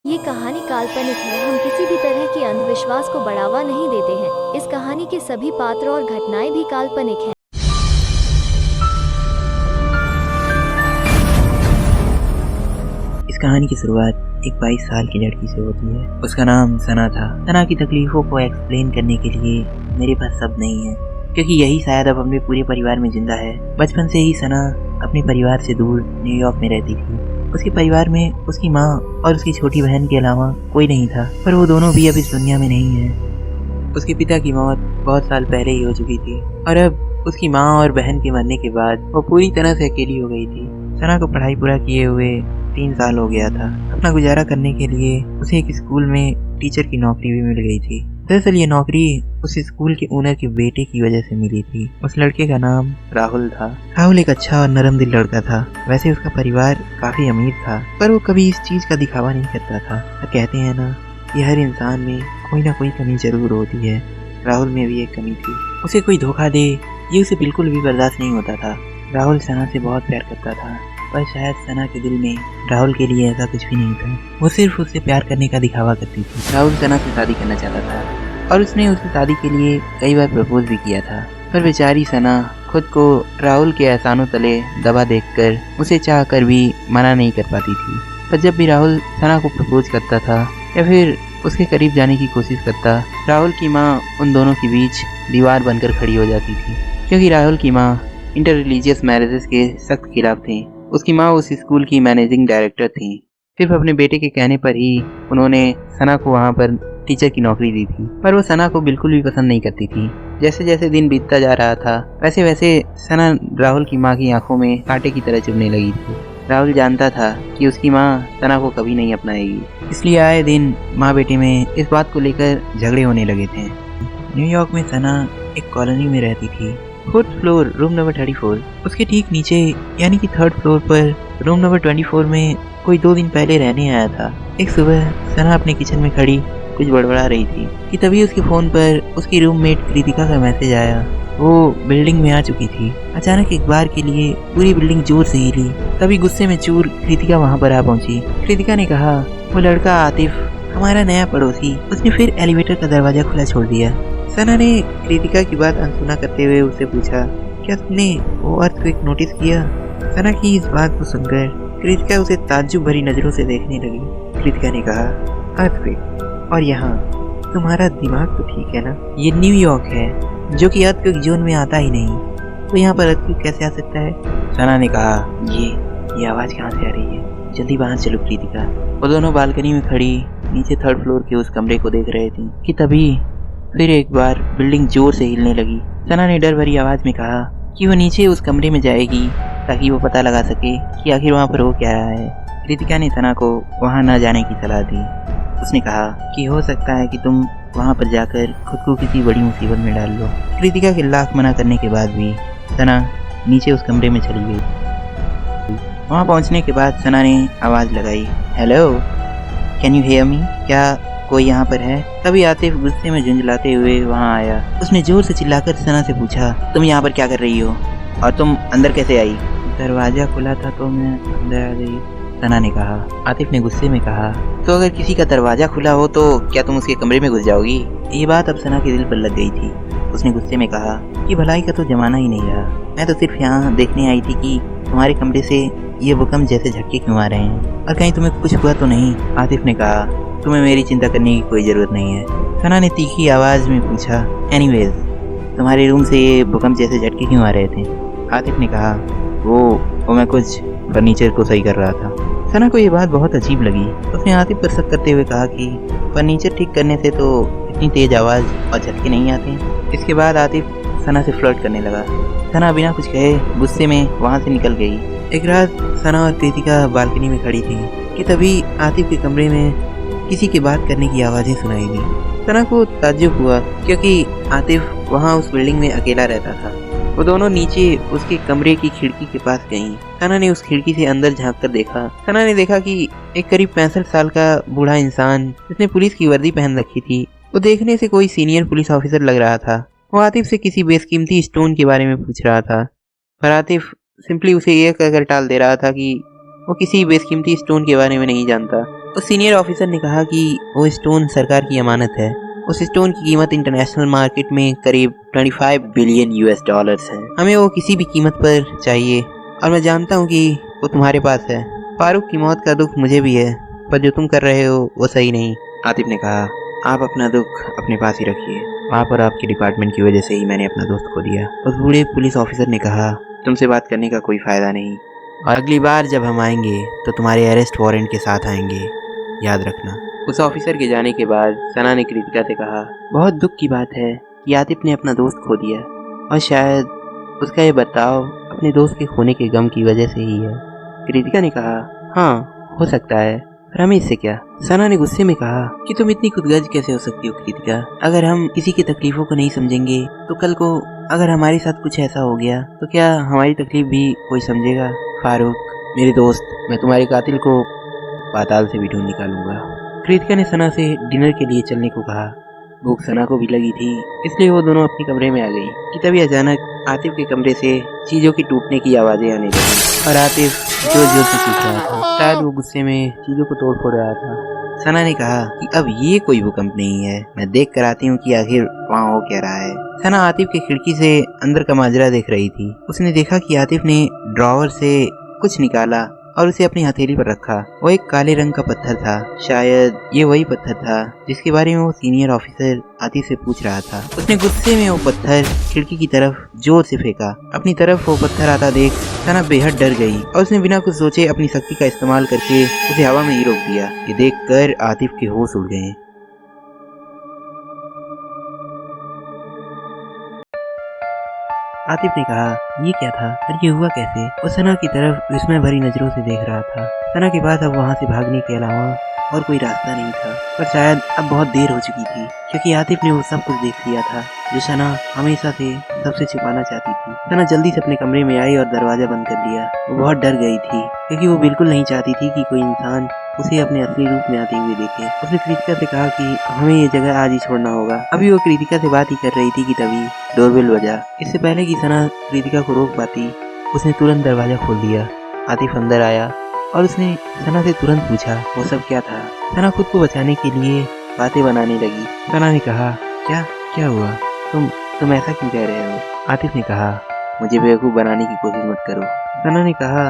ये कहानी काल्पनिक है। हम किसी भी तरह के अंधविश्वास को बढ़ावा नहीं देते हैं। इस कहानी के सभी पात्र और घटनाएं भी काल्पनिक हैं। इस कहानी की शुरुआत एक 22 साल की लड़की से होती है। उसका नाम सना था। सना की तकलीफों को एक्सप्लेन करने के लिए मेरे पास शब्द नहीं है, क्योंकि यही शायद अब अपने पूरे परिवार में जिंदा है। बचपन से ही सना अपने परिवार से दूर न्यूयॉर्क में रहती थी। उसके परिवार में उसकी माँ और उसकी छोटी बहन के अलावा कोई नहीं था, पर वो दोनों भी अब इस दुनिया में नहीं है। उसके पिता की मौत बहुत साल पहले ही हो चुकी थी और अब उसकी माँ और बहन के मरने के बाद वो पूरी तरह से अकेली हो गई थी। सना को पढ़ाई पूरा किए हुए 3 साल हो गया था। अपना गुजारा करने के लिए उसे एक स्कूल में टीचर की नौकरी भी मिल गई थी। दरअसल ये नौकरी उस स्कूल के ओनर के बेटे की वजह से मिली थी। उस लड़के का नाम राहुल था। राहुल एक अच्छा और नरम दिल लड़का था। वैसे उसका परिवार काफी अमीर था, पर वो कभी इस चीज का दिखावा नहीं करता था। तो कहते हैं ना कि हर इंसान में कोई ना कोई कमी जरूर होती है। राहुल में भी एक कमी थी। उसे कोई धोखा दे ये उसे बिल्कुल भी बर्दाश्त नहीं होता था। राहुल सना से बहुत प्यार करता था, पर शायद सना के दिल में राहुल के लिए ऐसा कुछ भी नहीं था। वो सिर्फ उससे प्यार करने का दिखावा करती थी। राहुल सना से शादी करना चाहता था और उसने उसे शादी के लिए कई बार प्रपोज भी किया था, पर बेचारी सना खुद को राहुल के एहसानों तले दबा देखकर उसे चाह कर भी मना नहीं कर पाती थी। पर जब भी राहुल सना को प्रपोज करता था या फिर उसके करीब जाने की कोशिश करता, राहुल की माँ उन दोनों के बीच दीवार बनकर खड़ी हो जाती थी, क्योंकि राहुल की माँ इंटर रिलीजियस मैरिजेस के सख्त खिलाफ थी। उसकी माँ उस स्कूल की मैनेजिंग डायरेक्टर थी। सिर्फ अपने बेटे के कहने पर ही उन्होंने सना को वहाँ पर टीचर की नौकरी दी थी, पर वो सना को बिल्कुल भी पसंद नहीं करती थी। जैसे जैसे दिन बीतता जा रहा था वैसे वैसे सना राहुल की माँ की आंखों में कांटे की तरह चुभने लगी थी। राहुल जानता था कि उसकी माँ सना को कभी नहीं अपनाएगी, इसलिए आए दिन माँ बेटे में इस बात को लेकर झगड़े होने लगे थे। न्यूयॉर्क में सना एक कॉलोनी में रहती थी। 4th floor room number 34। उसके ठीक नीचे यानी कि 3rd फ्लोर पर रूम नंबर 24 में कोई 2 दिन पहले रहने आया था। एक सुबह सना अपने किचन में खड़ी कुछ बड़बड़ा रही थी कि तभी उसके फोन पर उसकी रूममेट कृतिका का मैसेज आया। वो बिल्डिंग में आ चुकी थी। अचानक एक बार के लिए पूरी बिल्डिंग जोर से हिली। तभी गुस्से में चूर कृतिका वहां पर आ पहुंची। कृतिका ने कहा, वो लड़का आतिफ हमारा नया पड़ोसी, उसने फिर एलिवेटर का दरवाजा खुला छोड़ दिया। सना ने कृतिका की बात अनसुना करते हुए उससे पूछा, क्या तुमने वो अर्थक्वेक नोटिस किया? सना की इस बात को सुनकर कृतिका उसे ताज्जुब भरी नजरों से देखने लगी। कृतिका ने कहा, अर्थक्वेक? और यहाँ तुम्हारा दिमाग तो ठीक है ना? ये न्यूयॉर्क है जो कि अर्थक्वेक जोन में आता ही नहीं, तो यहाँ पर अर्थक्वेक कैसे आ सकता है? सना ने कहा, ये आवाज कहाँ से आ रही है? जल्दी बाहर चलो कृतिका। वो दोनों बालकनी में खड़ी नीचे 3rd फ्लोर के उस कमरे को देख रहे थे कि तभी फिर एक बार बिल्डिंग जोर से हिलने लगी। सना ने डर भरी आवाज में कहा कि वो नीचे उस कमरे में जाएगी ताकि वो पता लगा सके कि आखिर वहाँ पर हो क्या रहा है। कृतिका ने सना को वहाँ न जाने की सलाह दी। उसने कहा कि हो सकता है कि तुम वहाँ पर जाकर खुद को किसी बड़ी मुसीबत में डाल लो। कृतिका के लाख मना करने के बाद भी सना नीचे उस कमरे में चली गई। वहाँ पहुँचने के बाद सना ने आवाज़ लगाई, hello, can you hear me? क्या कोई यहाँ पर है? तभी आतिफ गुस्से में झुंझलाते हुए वहाँ आया। उसने जोर से चिल्लाकर सना से पूछा, तुम यहाँ पर क्या कर रही हो और तुम अंदर कैसे आई? दरवाजा खुला था तो मैं अंदर आ गई, सना ने कहा। आतिफ ने गुस्से में कहा, तो अगर किसी का दरवाजा खुला हो तो क्या तुम उसके कमरे में घुस जाओगी? ये बात अब सना के दिल पर लग गई थी। उसने गुस्से में कहा कि भलाई का तो जमाना ही नहीं रहा। मैं तो सिर्फ यहाँ देखने आई थी कि तुम्हारे कमरे से ये भूकंप जैसे झटके क्यों आ रहे हैं, और कहीं तुम्हें कुछ हुआ तो नहीं? आतिफ ने कहा, तुम्हें मेरी चिंता करने की कोई ज़रूरत नहीं है। सना ने तीखी आवाज़ में पूछा, एनीवेज तुम्हारे रूम से ये भूकंप जैसे झटके क्यों आ रहे थे? आतिफ ने कहा, वो मैं कुछ फर्नीचर को सही कर रहा था। सना को ये बात बहुत अजीब लगी। उसने आतिफ पर शक करते हुए कहा कि फर्नीचर ठीक करने से तो इतनी तेज आवाज़ और झटके नहीं आते। इसके बाद आतिफ सना से फ्लर्ट करने लगा। सना बिना कुछ कहे गुस्से में वहाँ से निकल गई। एक रात सना और कृतिका बालकनी में खड़ी थी कि तभी आतिफ के कमरे में किसी की बात करने की आवाज़ें सुनाई दी। सना को ताज्जुब हुआ क्योंकि आतिफ वहाँ उस बिल्डिंग में अकेला रहता था। वो दोनों नीचे उसके कमरे की खिड़की के पास गईं। सना ने उस खिड़की से अंदर झांक कर देखा। सना ने देखा कि एक करीब 65 साल का बूढ़ा इंसान जिसने पुलिस की वर्दी पहन रखी थी, वो देखने से कोई सीनियर पुलिस ऑफिसर लग रहा था। वो आतिफ से किसी बेशकीमती स्टोन के बारे में पूछ रहा था, पर आतिफ सिंपली उसे ये कहकर टाल दे रहा था कि वो किसी बेशकीमती स्टोन के बारे में नहीं जानता। उस सीनियर ऑफिसर ने कहा कि वो स्टोन सरकार की अमानत है। उस स्टोन की कीमत इंटरनेशनल मार्केट में करीब 25 बिलियन यूएस डॉलर्स है। हमें वो किसी भी कीमत पर चाहिए और मैं जानता हूँ कि वो तुम्हारे पास है। फारूक की मौत का दुख मुझे भी है, पर जो तुम कर रहे हो वो सही नहीं। आतिफ ने कहा, आप अपना दुख अपने पास ही रखिए। वहाँ पर आपके डिपार्टमेंट की वजह से ही मैंने अपना दोस्त खो दिया। उस बूढ़े पुलिस ऑफिसर ने कहा, तुमसे बात करने का कोई फायदा नहीं और अगली बार जब हम आएंगे तो तुम्हारे अरेस्ट वारंट के साथ आएंगे, याद रखना। उस ऑफिसर के जाने के बाद सना ने कृतिका से कहा, बहुत दुख की बात है कि आतिफ ने अपना दोस्त खो दिया और शायद उसका ये बर्ताव अपने दोस्त के खोने के गम की वजह से ही है। कृतिका ने कहा, हाँ हो सकता है, पर हमें इससे क्या। सना ने गुस्से में कहा कि तुम इतनी खुदगर्ज कैसे हो सकती हो कृतिका। अगर हम किसी की तकलीफों को नहीं समझेंगे तो कल को अगर हमारे साथ कुछ ऐसा हो गया तो क्या हमारी तकलीफ भी कोई समझेगा। फारूक मेरे दोस्त, मैं तुम्हारे कातिल को पाताल से भी ढूंढ निकालूंगा। कृतिका ने सना से डिनर के लिए चलने को कहा। भूख सना को भी लगी थी, इसलिए वो दोनों अपने कमरे में आ गई कि तभी अचानक आतिफ के कमरे से चीजों की टूटने की आवाजें आने लगी और आतिफ जोर जोर से चीख रहा था। शायद वो गुस्से में चीजों को तोड़ फोड़ रहा था। सना ने कहा कि अब ये कोई भूकंप नहीं है, मैं देख कर आती हूँ कि आखिर वहाँ हो क्या रहा है। सना आतिफ की खिड़की से अंदर का माजरा देख रही थी। उसने देखा कि आतिफ ने ड्रॉवर से कुछ निकाला और उसे अपनी हथेली पर रखा। वो एक काले रंग का पत्थर था। शायद ये वही पत्थर था जिसके बारे में वो सीनियर ऑफिसर आतिफ से पूछ रहा था। उसने गुस्से में वो पत्थर खिड़की की तरफ जोर से फेंका। अपनी तरफ वो पत्थर आता देख सना बेहद डर गई और उसने बिना कुछ सोचे अपनी शक्ति का इस्तेमाल करके उसे हवा में ही रोक दिया। ये देखकर आतिफ के होश उड़ गए। आतिफ ने कहा, ये क्या था और ये हुआ कैसे। वो सना की तरफ विस्मय भरी नजरों से देख रहा था। सना के पास अब वहाँ से भागने के अलावा और कोई रास्ता नहीं था, पर शायद अब बहुत देर हो चुकी थी क्योंकि आतिफ ने वो सब कुछ देख लिया था जो सना हमेशा से सबसे छिपाना चाहती थी। सना जल्दी से अपने कमरे में आई और दरवाजा बंद कर लिया। वो बहुत डर गई थी क्योंकि वो बिल्कुल नहीं चाहती थी कि कोई इंसान उसे अपने असली रूप में आते हुए देखे। उसने कृतिका से कहा कि हमें ये जगह आज ही छोड़ना होगा। अभी वो कृतिका से बात ही कर रही थी कि तभी डोरबेल बजा। इससे पहले कि सना कृतिका को रोक पाती, उसने तुरंत दरवाजा खोल दिया। आतिफ अंदर आया और उसने सना से तुरंत पूछा वो सब क्या था। सना खुद को बचाने के लिए बातें बनाने लगी। सना ने कहा, क्या हुआ, तुम ऐसा क्यों कह रहे हो। आतिफ ने कहा, मुझे बेवकूफ़ बनाने की कोशिश मत करो। सना ने कहा,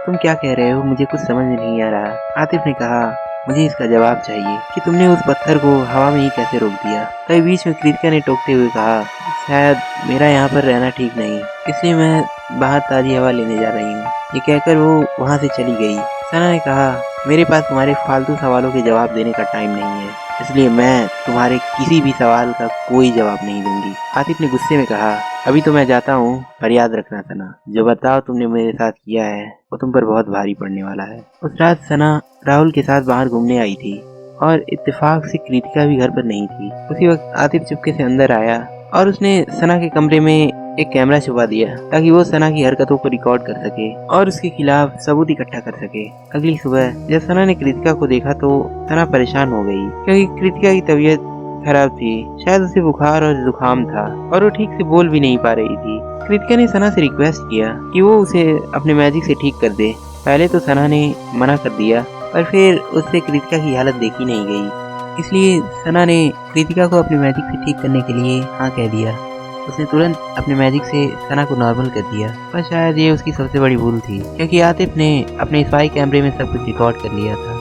तुम क्या कह रहे हो, मुझे कुछ समझ में नहीं आ रहा। आतिफ ने कहा, मुझे इसका जवाब चाहिए कि तुमने उस पत्थर को हवा में ही कैसे रोक दिया। तभी बीच में कृतिका ने टोकते हुए कहा, शायद मेरा यहाँ पर रहना ठीक नहीं, इसलिए मैं बाहर ताज़ी हवा लेने जा रही हूँ। ये कहकर वो वहाँ से चली गई। सना ने कहा, मेरे पास तुम्हारे फालतू सवालों के जवाब देने का टाइम नहीं है, इसलिए मैं तुम्हारे किसी भी सवाल का कोई जवाब नहीं दूंगी। आतिफ ने गुस्से में कहा, अभी तो मैं जाता हूँ, पर याद रखना सना, जो बर्ताव तुमने मेरे साथ किया है वो तुम पर बहुत भारी पड़ने वाला है। उस रात सना राहुल के साथ बाहर घूमने आई थी और इत्तेफाक से कृतिका भी घर पर नहीं थी। उसी वक्त आतिफ चुपके से अंदर आया और उसने सना के कमरे में एक कैमरा छुपा दिया ताकि वो सना की हरकतों को रिकॉर्ड कर सके और उसके खिलाफ सबूत इकट्ठा कर सके। अगली सुबह जब सना ने कृतिका को देखा तो सना परेशान हो गई क्योंकि कृतिका की तबीयत खराब थी। शायद उसे बुखार और जुकाम था और वो ठीक से बोल भी नहीं पा रही थी। कृतिका ने सना से रिक्वेस्ट किया कि वो उसे अपने मैजिक से ठीक कर दे। पहले तो सना ने मना कर दिया पर फिर उससे कृतिका की हालत देखी नहीं गई, इसलिए सना ने कृतिका को अपने मैजिक से ठीक करने के लिए हाँ कह दिया। उसने तुरंत अपने मैजिक से सना को नॉर्मल कर दिया, पर शायद ये उसकी सबसे बड़ी भूल थी क्योंकि आतिफ ने अपने स्पाई कैमरे में सब कुछ रिकॉर्ड कर लिया था।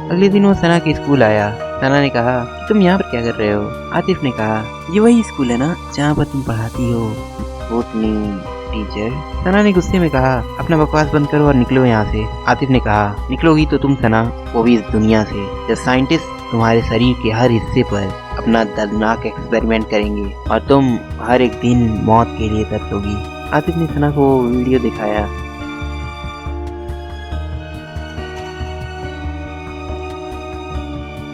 अगले दिन वो सना के स्कूल आया। सना ने कहा, तुम यहाँ पर क्या कर रहे हो। आतिफ ने कहा, ये वही स्कूल है ना जहाँ पर तुम पढ़ाती हो भूतनी टीचर। सना ने गुस्से में कहा, अपना बकवास बंद करो और निकलो यहाँ से। आतिफ ने कहा, निकलोगी तो तुम सना, वो भी इस दुनिया से, जब साइंटिस्ट तुम्हारे शरीर के हर हिस्से पर अपना दर्दनाक एक्सपेरिमेंट करेंगे और तुम हर एक दिन मौत के लिए तरसोगी। आतिफ ने सना को वीडियो दिखाया।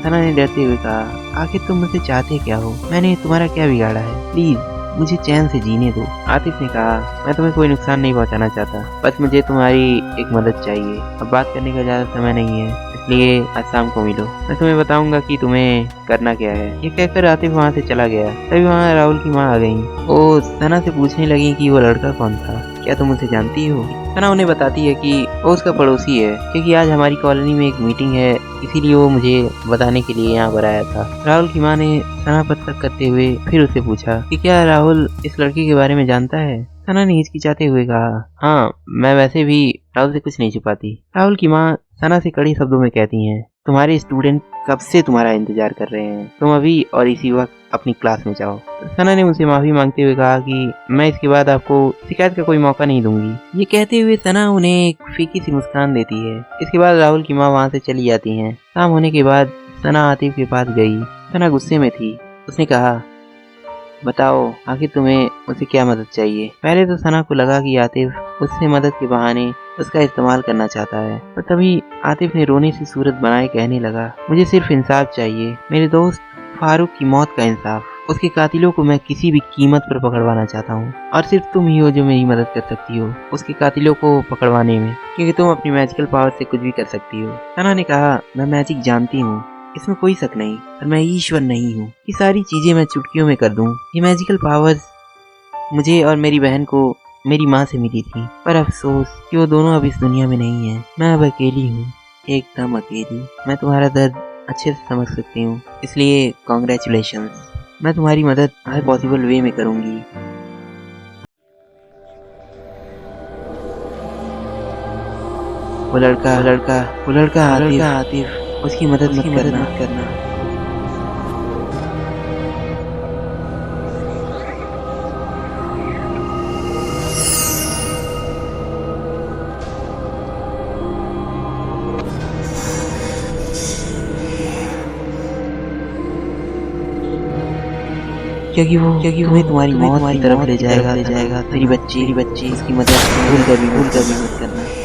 सना ने डरते हुए कहा, आखिर तुम मुझसे चाहते क्या हो, मैंने तुम्हारा क्या बिगाड़ा है, प्लीज मुझे चैन से जीने दो। आतिफ ने कहा, मैं तुम्हें कोई नुकसान नहीं पहुंचाना चाहता, बस मुझे तुम्हारी एक मदद चाहिए। अब बात करने का ज्यादा समय नहीं है, इसलिए आज शाम को मिलो, मैं तुम्हें बताऊंगा कि तुम्हें करना क्या है। ये कहकर आतिफ वहाँ से चला गया। तभी वहाँ राहुल की माँ आ गई। वो सना से पूछने लगी कि वो लड़का कौन था, क्या तुम उसे जानती हो? सना उन्हें बताती है कि वो उसका पड़ोसी है, क्योंकि आज हमारी कॉलोनी में एक मीटिंग है, इसीलिए वो मुझे बताने के लिए यहाँ पर आया था। राहुल की माँ ने सना पर शक करते हुए फिर उससे पूछा कि क्या राहुल इस लड़के के बारे में जानता है। सना ने हिचकिचाते हुए कहा, हाँ, मैं वैसे भी राहुल से कुछ नहीं छुपाती। राहुल की माँ सना से कड़े शब्दों में कहती हैं, तुम्हारे स्टूडेंट कब से तुम्हारा इंतजार कर रहे हैं, तुम अभी और इसी वक्त अपनी क्लास में जाओ। सना ने उनसे माफी मांगते हुए कहा कि मैं इसके बाद आपको शिकायत का कोई मौका नहीं दूंगी। ये कहते हुए सना उन्हें एक फीकी सी मुस्कान देती है। इसके बाद राहुल की माँ वहाँ से चली जाती हैं। शाम होने के बाद सना आतिफ के पास गई। सना गुस्से में थी। उसने कहा, बताओ आखिर तुम्हें मुझसे क्या मदद चाहिए। पहले तो सना को लगा कि आतिफ उससे मदद के बहाने उसका इस्तेमाल करना चाहता है, पर तभी आतिफ ने रोने से सूरत बनाए कहने लगा, मुझे सिर्फ इंसाफ चाहिए, मेरे दोस्त फारूक की मौत का इंसाफ। उसके कातिलों को मैं किसी भी कीमत पर पकड़वाना चाहता हूँ, और सिर्फ तुम ही हो जो मेरी मदद कर सकती हो उसके कातिलों को पकड़वाने में, क्योंकि तुम अपनी मैजिकल पावर से कुछ भी कर सकती हो। सना ने कहा, मैं मैजिक जानती हूँ, इसमें कोई शक नहीं, पर मैं ईश्वर नहीं हूँ ये सारी चीजें मैं चुटकियों में कर दूं। ये मैजिकल पावर्स मुझे और मेरी बहन को मेरी माँ से मिली थी, पर अफसोस कि वो दोनों अब इस दुनिया में नहीं है। मैं अब अकेली हूँ, एकदम अकेली। मैं तुम्हारा दर्द अच्छे से समझ सकती हूँ, इसलिए कॉन्ग्रेचुलेशंस। मैं तुम्हारी मदद हर पॉसिबल वे में करूँगी। वो लड़का आतिफ, उसकी मदद मत करना। क्योंकि वो तुम्हारी मौत की तरफ ले जाएगा। मेरी बच्ची उसकी मदद भूल कर भी मत करना।